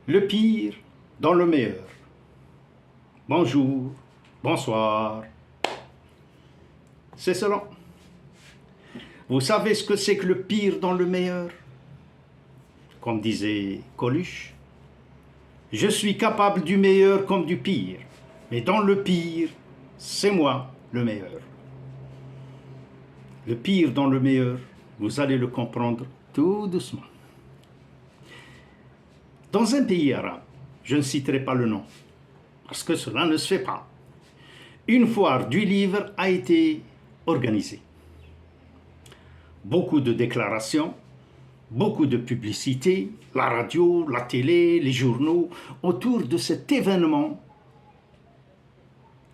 le pire dans le meilleur. Bonjour, bonsoir. C'est cela. Vous savez ce que c'est que le pire dans le meilleur? Comme disait Coluche, je suis capable du meilleur comme du pire, mais dans le pire, c'est moi le meilleur. Le pire dans le meilleur, vous allez le comprendre tout doucement. Dans un pays arabe, je ne citerai pas le nom, parce que cela ne se fait pas, une foire du livre a été organisée. Beaucoup de déclarations, beaucoup de publicité, la radio, la télé, les journaux, autour de cet événement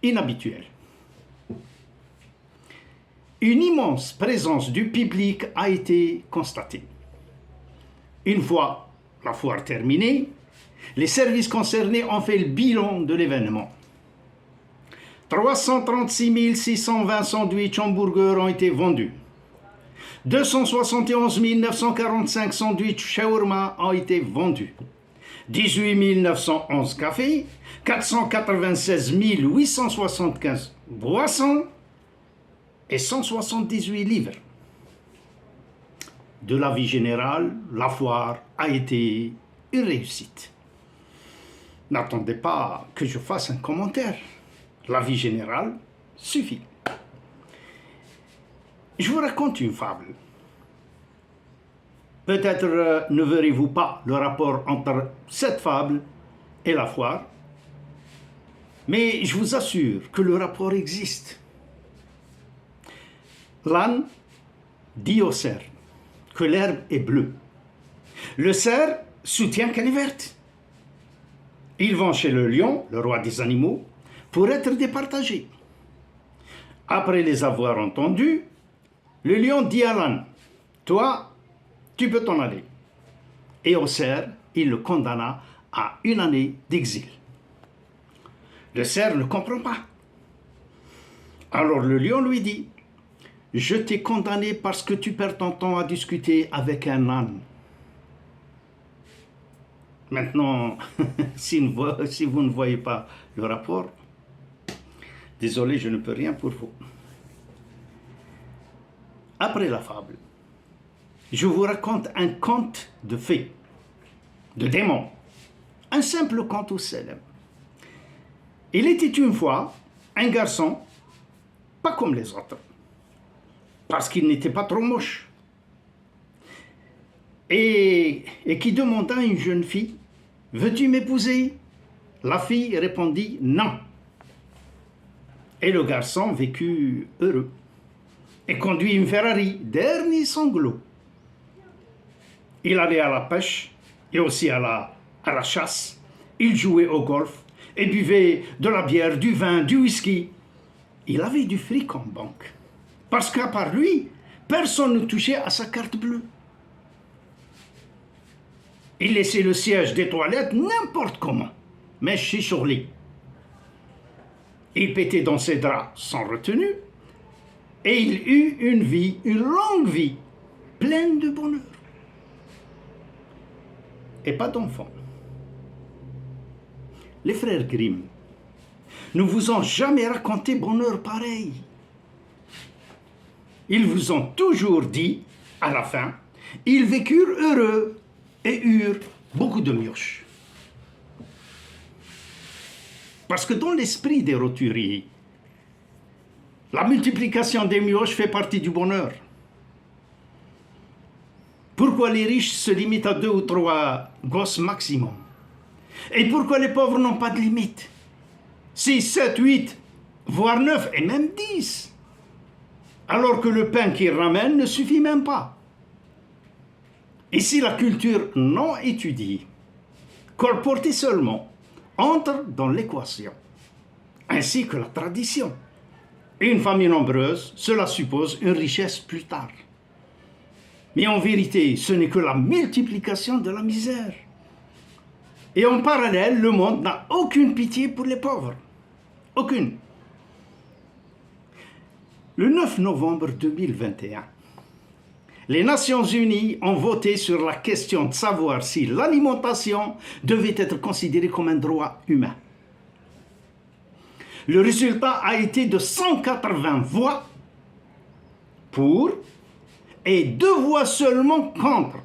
inhabituel. Une immense présence du public a été constatée. Une fois la foire terminée, les services concernés ont fait le bilan de l'événement. 336 620 sandwichs hamburgers ont été vendus. 271 945 sandwichs shawarma ont été vendus. 18 911 cafés, 496 875 boissons et 178 livres. De l'avis général, la foire a été une réussite. N'attendez pas que je fasse un commentaire. L'avis général suffit. Je vous raconte une fable. Peut-être ne verrez-vous pas le rapport entre cette fable et la foire, mais je vous assure que le rapport existe. L'âne dit au cerf que l'herbe est bleue. Le cerf soutient qu'elle est verte. Ils vont chez le lion, le roi des animaux, pour être départagés. Après les avoir entendus, le lion dit à l'âne, « Toi, tu peux t'en aller. » Et au cerf, il le condamna à 1 année d'exil. Le cerf ne comprend pas. Alors le lion lui dit, « Je t'ai condamné parce que tu perds ton temps à discuter avec un âne. » Maintenant, si vous ne voyez pas le rapport, désolé, je ne peux rien pour vous. Après la fable, je vous raconte un conte de fées, de démons, un simple conte au célèbre. Il était une fois un garçon, pas comme les autres, parce qu'il n'était pas trop moche, et qui demanda à une jeune fille, « Veux-tu m'épouser ?» La fille répondit « Non ». Et le garçon vécut heureux et conduit une Ferrari, dernier sanglot. Il allait à la pêche et aussi à la chasse. Il jouait au golf et buvait de la bière, du vin, du whisky. Il avait du fric en banque. Parce qu'à part lui, personne ne touchait à sa carte bleue. Il laissait le siège des toilettes n'importe comment, mais sur lit. Il pétait dans ses draps sans retenue et il eut une longue vie, pleine de bonheur. Et pas d'enfants. Les frères Grimm ne vous ont jamais raconté bonheur pareil. Ils vous ont toujours dit, à la fin, ils vécurent heureux et eurent beaucoup de mioches. Parce que dans l'esprit des roturiers, la multiplication des mioches fait partie du bonheur. Pourquoi les riches se limitent à 2 ou 3 gosses maximum? Et pourquoi les pauvres n'ont pas de limite? 6, 7, 8, voire 9 et même 10. Alors que le pain qu'ils ramènent ne suffit même pas. Et si la culture non étudiée, colportée seulement, entre dans l'équation, ainsi que la tradition. Une famille nombreuse, cela suppose une richesse plus tard. Mais en vérité, ce n'est que la multiplication de la misère. Et en parallèle, le monde n'a aucune pitié pour les pauvres. Aucune. Le 9 novembre 2021, les Nations Unies ont voté sur la question de savoir si l'alimentation devait être considérée comme un droit humain. Le résultat a été de 180 voix pour et 2 voix seulement contre.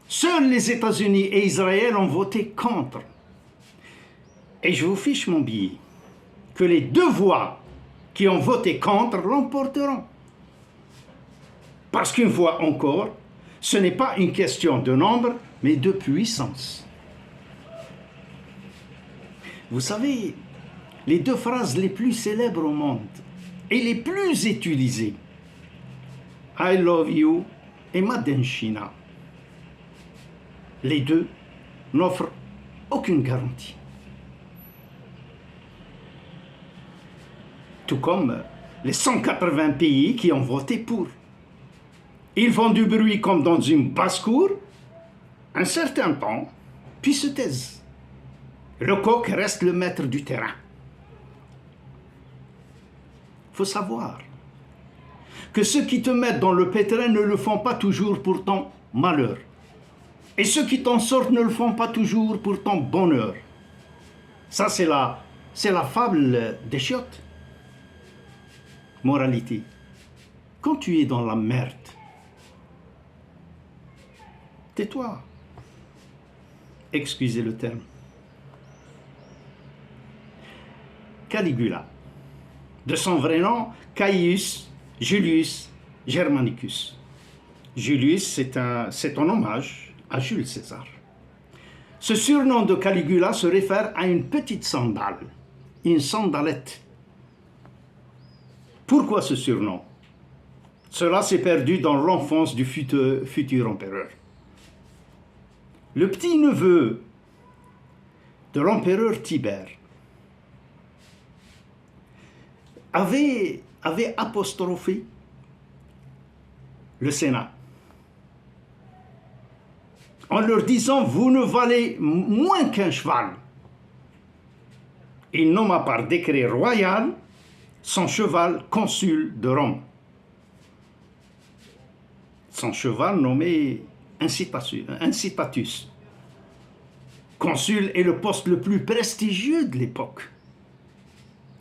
Seuls les États-Unis et Israël ont voté contre. Et je vous fiche mon billet que les 2 voix qui ont voté contre l'emporteront. Parce qu'une fois encore, ce n'est pas une question de nombre, mais de puissance. Vous savez, les 2 phrases les plus célèbres au monde et les plus utilisées, I love you et Made in China, les 2 n'offrent aucune garantie. Tout comme les 180 pays qui ont voté pour. Ils font du bruit comme dans une basse-cour, un certain temps, puis se taisent. Le coq reste le maître du terrain. Il faut savoir que ceux qui te mettent dans le pétrin ne le font pas toujours pour ton malheur. Et ceux qui t'en sortent ne le font pas toujours pour ton bonheur. Ça, c'est la fable des chiottes. Moralité. Quand tu es dans la merde, tais-toi. Excusez le terme. Caligula. De son vrai nom, Caius Julius Germanicus. Julius, c'est un hommage à Jules César. Ce surnom de Caligula se réfère à une petite sandale, une sandalette. Pourquoi ce surnom? Cela s'est perdu dans l'enfance du futur empereur. Le petit-neveu de l'empereur Tibère avait apostrophé le Sénat en leur disant « Vous ne valez moins qu'un cheval ». Il nomma par décret royal son cheval consul de Rome. Son cheval nommé Incitatus. Consul est le poste le plus prestigieux de l'époque.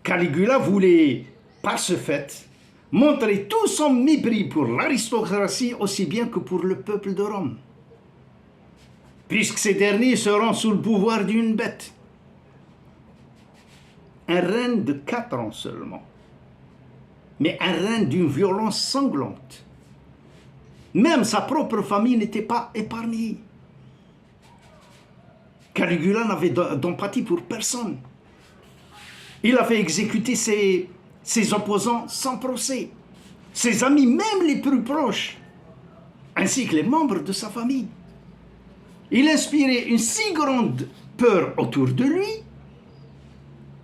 Caligula voulait, par ce fait, montrer tout son mépris pour l'aristocratie aussi bien que pour le peuple de Rome, puisque ces derniers seront sous le pouvoir d'une bête. Un règne de 4 ans seulement, mais un règne d'une violence sanglante. Même sa propre famille n'était pas épargnée. Caligula n'avait d'empathie pour personne. Il a fait exécuter ses opposants sans procès, ses amis, même les plus proches, ainsi que les membres de sa famille. Il inspirait une si grande peur autour de lui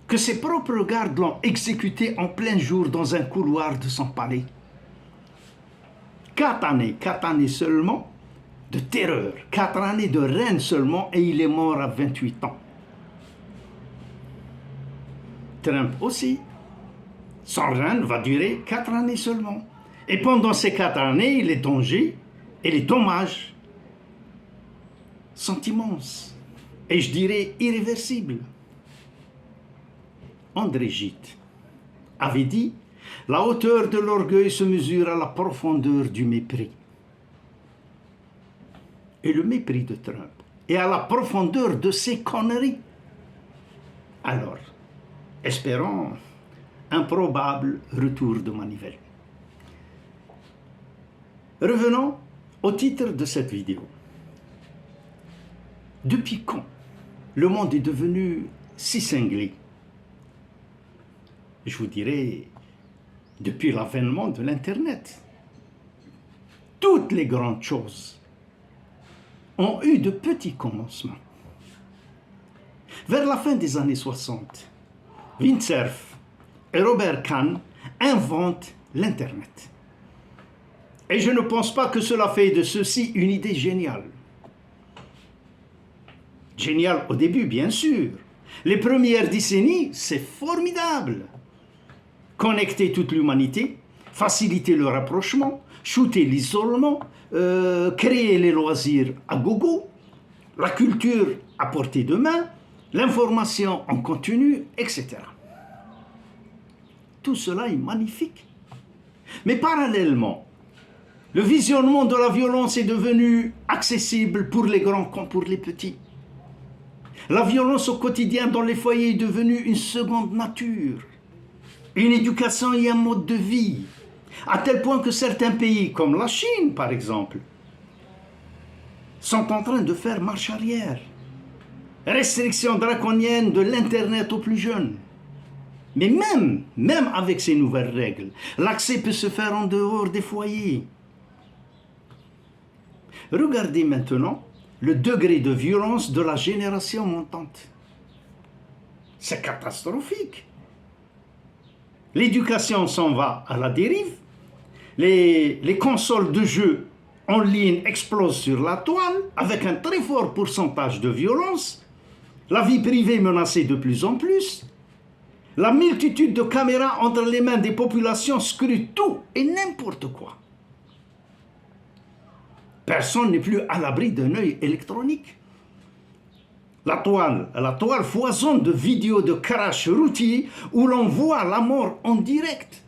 que ses propres gardes l'ont exécuté en plein jour dans un couloir de son palais. 4 années seulement de terreur, 4 années de règne seulement, et il est mort à 28 ans. Trump aussi, son règne va durer 4 années seulement. Et pendant ces 4 années, les dangers et les dommages sont immenses, et je dirais irréversibles. André Gide avait dit « La hauteur de l'orgueil se mesure à la profondeur du mépris. » Et le mépris de Trump est à la profondeur de ses conneries. Alors, espérons un probable retour de manivelle. Revenons au titre de cette vidéo. Depuis quand le monde est devenu si cinglé? Je vous dirais, depuis l'avènement de l'Internet. Toutes les grandes choses ont eu de petits commencements. Vers la fin des années 60, Vint Cerf et Robert Kahn inventent l'Internet. Et je ne pense pas que cela fait de ceux-ci une idée géniale. Géniale au début, bien sûr. Les premières décennies, c'est formidable. Connecter toute l'humanité, faciliter le rapprochement, shooter l'isolement, créer les loisirs à gogo, la culture à portée de main, l'information en continu, etc. Tout cela est magnifique. Mais parallèlement, le visionnement de la violence est devenu accessible pour les grands comme pour les petits. La violence au quotidien dans les foyers est devenue une seconde nature, une éducation et un mode de vie, à tel point que certains pays, comme la Chine par exemple, sont en train de faire marche arrière. Restriction draconienne de l'Internet aux plus jeunes. Mais même avec ces nouvelles règles, l'accès peut se faire en dehors des foyers. Regardez maintenant le degré de violence de la génération montante. C'est catastrophique. L'éducation s'en va à la dérive. Les consoles de jeux en ligne explosent sur la toile avec un très fort pourcentage de violence. La vie privée menacée de plus en plus. La multitude de caméras entre les mains des populations scrute tout et n'importe quoi. Personne n'est plus à l'abri d'un œil électronique. La toile foisonne de vidéos de crash routiers où l'on voit la mort en direct.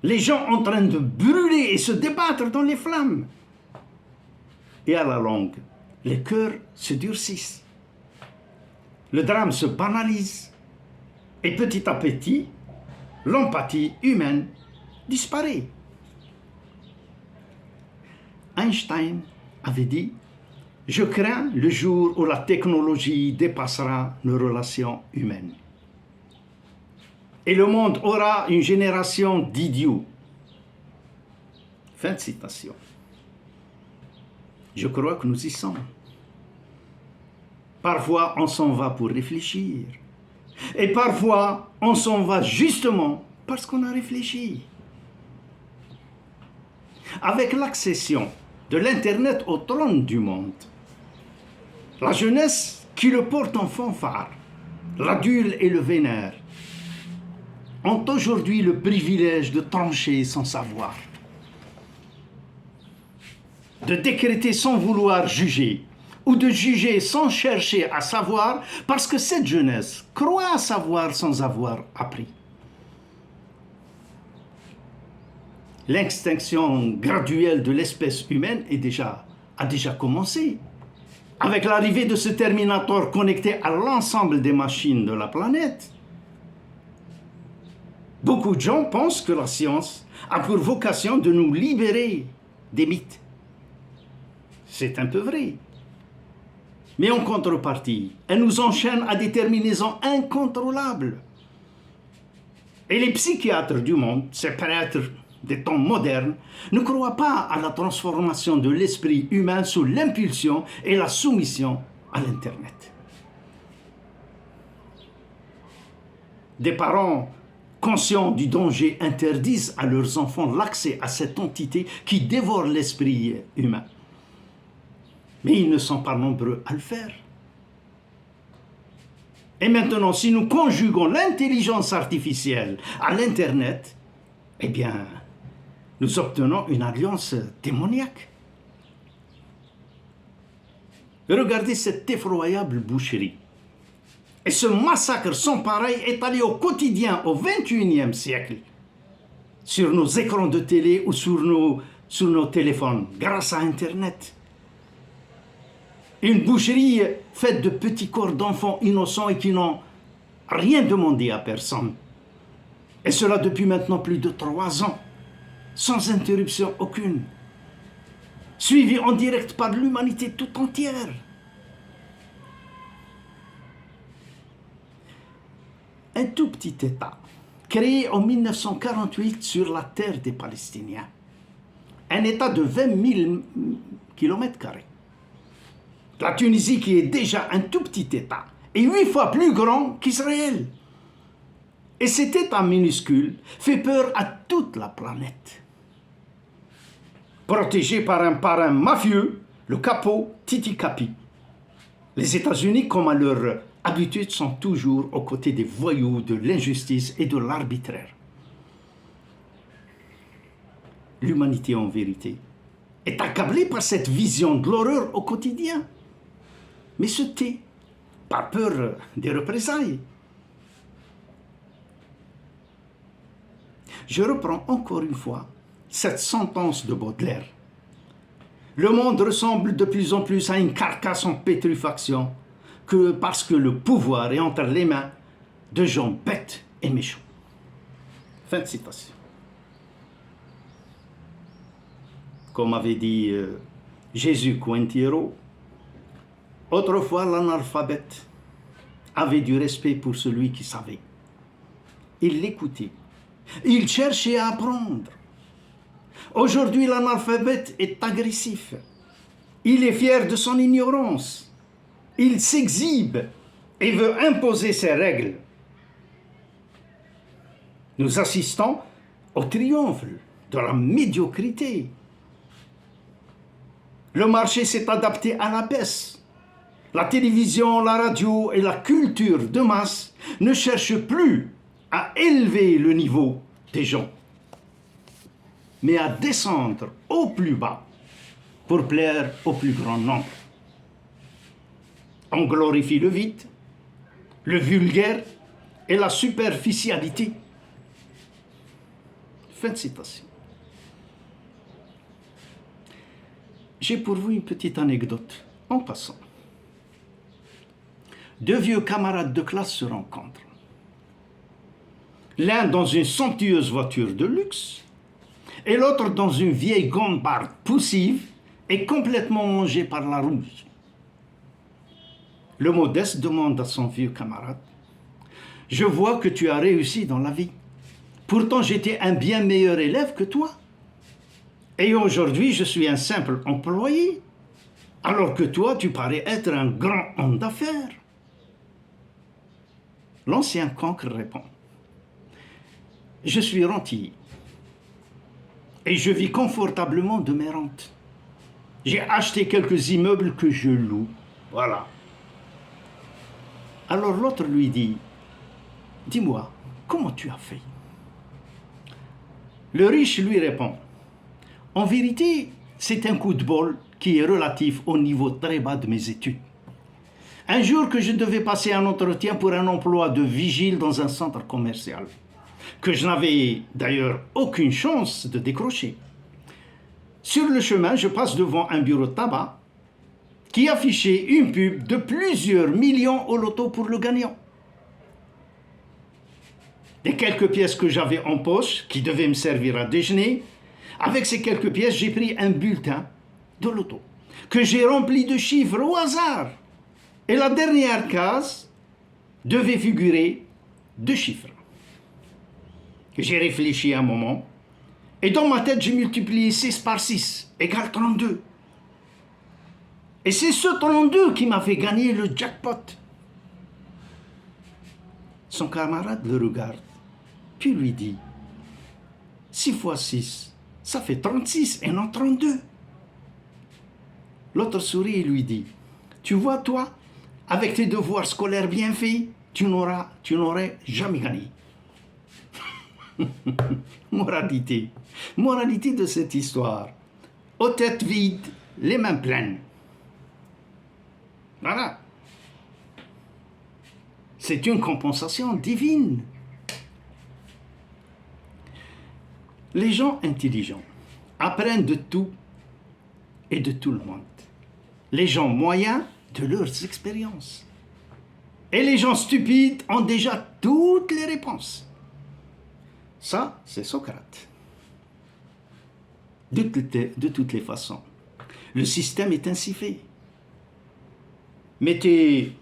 Les gens en train de brûler et se débattre dans les flammes. Et à la longue, les cœurs se durcissent. Le drame se banalise. Et petit à petit, l'empathie humaine disparaît. Einstein avait dit « Je crains le jour où la technologie dépassera nos relations humaines. Et le monde aura une génération d'idiots. » Fin de citation. Je crois que nous y sommes. Parfois, on s'en va pour réfléchir. Et parfois, on s'en va justement parce qu'on a réfléchi. Avec l'accession de l'Internet au trône du monde, la jeunesse qui le porte en fanfare, l'adule et le vénère, ont aujourd'hui le privilège de trancher sans savoir, de décréter sans vouloir juger, ou de juger sans chercher à savoir, parce que cette jeunesse croit savoir sans avoir appris. L'extinction graduelle de l'espèce humaine a déjà commencé. Avec l'arrivée de ce Terminator connecté à l'ensemble des machines de la planète. Beaucoup de gens pensent que la science a pour vocation de nous libérer des mythes. C'est un peu vrai. Mais en contrepartie, elle nous enchaîne à des terminaisons incontrôlables. Et les psychiatres du monde, ces prêtres des temps modernes, ne croient pas à la transformation de l'esprit humain sous l'impulsion et la soumission à l'Internet. Des parents conscients du danger interdisent à leurs enfants l'accès à cette entité qui dévore l'esprit humain. Mais ils ne sont pas nombreux à le faire. Et maintenant, si nous conjuguons l'intelligence artificielle à l'Internet, eh bien, nous obtenons une alliance démoniaque. Regardez cette effroyable boucherie. Et ce massacre sans pareil est allé au quotidien au XXIe siècle, sur nos écrans de télé ou sur nos téléphones, grâce à Internet. Une boucherie faite de petits corps d'enfants innocents et qui n'ont rien demandé à personne. Et cela depuis maintenant plus de 3 ans, sans interruption aucune. Suivi en direct par l'humanité tout entière. Un tout petit État, créé en 1948 sur la terre des Palestiniens. Un État de 20 000 km². La Tunisie, qui est déjà un tout petit État, est 8 fois plus grand qu'Israël. Et cet État minuscule fait peur à toute la planète. Protégé par un parrain mafieux, le capo Titicapi. Les États-Unis, comme à leur habitude, sont toujours aux côtés des voyous, de l'injustice et de l'arbitraire. l'humanité en vérité, est accablée par cette vision de l'horreur au quotidien, mais se tait par peur des représailles. Je reprends encore une fois cette sentence de Baudelaire. Le monde ressemble de plus en plus à une carcasse en pétrifaction parce que le pouvoir est entre les mains de gens bêtes et méchants. Fin de citation. Comme avait dit Jésus Quintiero, autrefois l'analphabète avait du respect pour celui qui savait. Il l'écoutait. Il cherchait à apprendre. Aujourd'hui, l'analphabète est agressif. Il est fier de son ignorance. Il s'exhibe et veut imposer ses règles. Nous assistons au triomphe de la médiocrité. Le marché s'est adapté à la baisse. La télévision, la radio et la culture de masse ne cherchent plus à élever le niveau des gens, mais à descendre au plus bas pour plaire au plus grand nombre. On glorifie le vide, le vulgaire et la superficialité. Fin de citation. J'ai pour vous une petite anecdote en passant. Deux vieux camarades de classe se rencontrent. L'un dans une somptueuse voiture de luxe et l'autre dans une vieille gambarde poussive et complètement mangée par la rouge. Le modeste demande à son vieux camarade: « Je vois que tu as réussi dans la vie. Pourtant, j'étais un bien meilleur élève que toi. Et aujourd'hui, je suis un simple employé, alors que toi, tu parais être un grand homme d'affaires. » L'ancien cancre répond: « Je suis rentier et je vis confortablement de mes rentes. J'ai acheté quelques immeubles que je loue. Voilà. » Alors l'autre lui dit: « Dis-moi, comment tu as fait ?» Le riche lui répond: « En vérité, c'est un coup de bol qui est relatif au niveau très bas de mes études. Un jour que je devais passer un entretien pour un emploi de vigile dans un centre commercial, que je n'avais d'ailleurs aucune chance de décrocher. Sur le chemin, je passe devant un bureau de tabac qui affichait une pub de plusieurs millions au loto pour le gagnant. Les quelques pièces que j'avais en poche, qui devaient me servir à déjeuner, avec ces quelques pièces, j'ai pris un bulletin de loto que j'ai rempli de chiffres au hasard. Et la dernière case devait figurer 2 chiffres. J'ai réfléchi un moment, et dans ma tête, j'ai multiplié 6 par 6, égale 32. Et c'est ce 32 qui m'a fait gagner le jackpot. Son camarade le regarde, puis lui dit: « 6 fois 6, ça fait 36 et non 32. » L'autre sourit et lui dit: « Tu vois, toi, avec tes devoirs scolaires bien faits, tu n'aurais jamais gagné. » Moralité. Moralité de cette histoire: aux têtes vides, les mains pleines. Voilà. C'est une compensation divine. Les gens intelligents apprennent de tout et de tout le monde. Les gens moyens de leurs expériences. Et les gens stupides ont déjà toutes les réponses. Ça, c'est Socrate. De toutes les façons, le système est ainsi fait. Mettez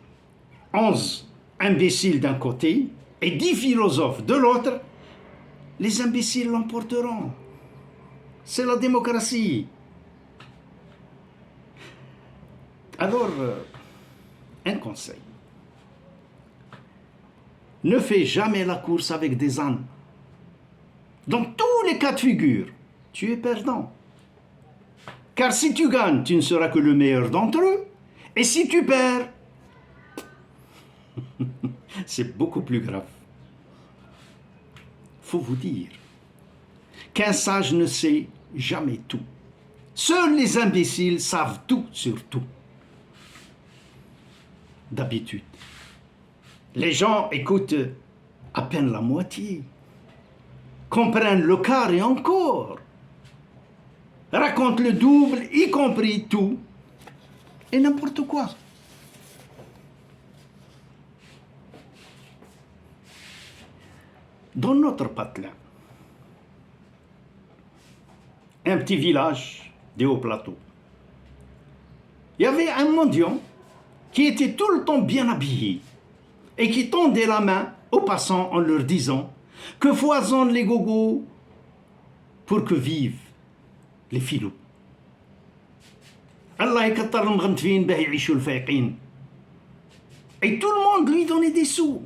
11 imbéciles d'un côté et 10 philosophes de l'autre, les imbéciles l'emporteront. C'est la démocratie. Alors, un conseil. Ne fais jamais la course avec des ânes. Dans tous les cas de figure, tu es perdant. Car si tu gagnes, tu ne seras que le meilleur d'entre eux. Et si tu perds, c'est beaucoup plus grave. Faut vous dire qu'un sage ne sait jamais tout. Seuls les imbéciles savent tout sur tout. D'habitude, les gens écoutent à peine la moitié, comprennent le quart et encore, racontent le double, y compris tout, et n'importe quoi. Dans notre patelin, un petit village des Hauts-Plateaux, il y avait un mendiant qui était tout le temps bien habillé et qui tendait la main aux passants en leur disant que foisonnent les gogos pour que vivent les filous. Allah يكتر المغنتفين باه يعيشوا الفايقين. Et tout le monde lui donnait des sous.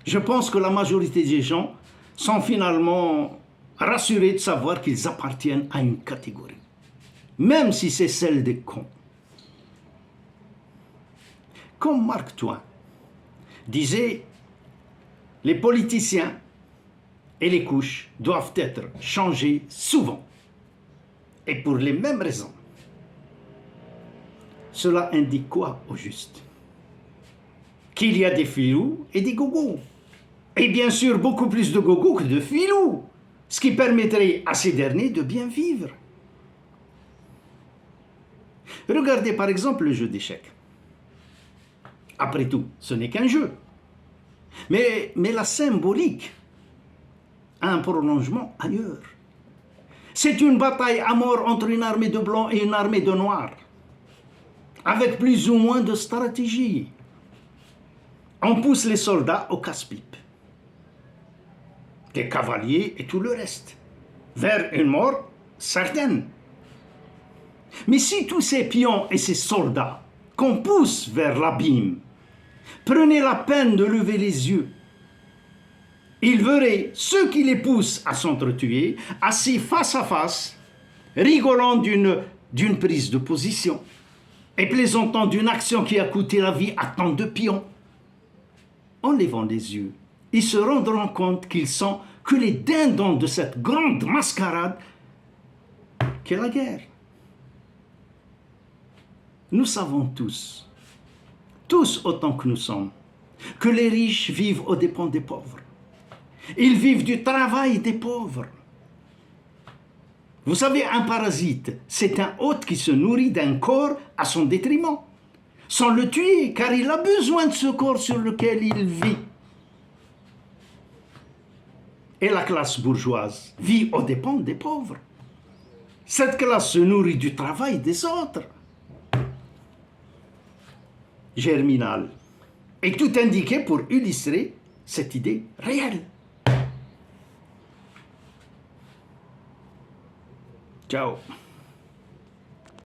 Je pense que la majorité des gens sont finalement rassurés de savoir qu'ils appartiennent à une catégorie, même si c'est celle des cons. Comme Mark Twain disait, les politiciens et les couches doivent être changés souvent, et pour les mêmes raisons. Cela indique quoi au juste? Qu'il y a des filous et des gogos. Et bien sûr, beaucoup plus de gogos que de filous, ce qui permettrait à ces derniers de bien vivre. Regardez par exemple le jeu d'échecs. Après tout, ce n'est qu'un jeu. Mais la symbolique a un prolongement ailleurs. C'est une bataille à mort entre une armée de blancs et une armée de noirs, avec plus ou moins de stratégie. On pousse les soldats au casse-pipe, les cavaliers et tout le reste, vers une mort certaine. Mais si tous ces pions et ces soldats qu'on pousse vers l'abîme prenaient la peine de lever les yeux, ils verraient ceux qui les poussent à s'entretuer, assis face à face, rigolant d'une prise de position et plaisantant d'une action qui a coûté la vie à tant de pions. En levant les yeux, ils se rendront compte qu'ils sont que les dindons de cette grande mascarade qu'est la guerre. Nous savons tous autant que nous sommes, que les riches vivent aux dépens des pauvres. Ils vivent du travail des pauvres. Vous savez, un parasite, c'est un hôte qui se nourrit d'un corps à son détriment, sans le tuer, car il a besoin de ce corps sur lequel il vit. Et la classe bourgeoise vit aux dépens des pauvres. Cette classe se nourrit du travail des autres. Germinal. Et tout indiqué pour illustrer cette idée réelle. Ciao.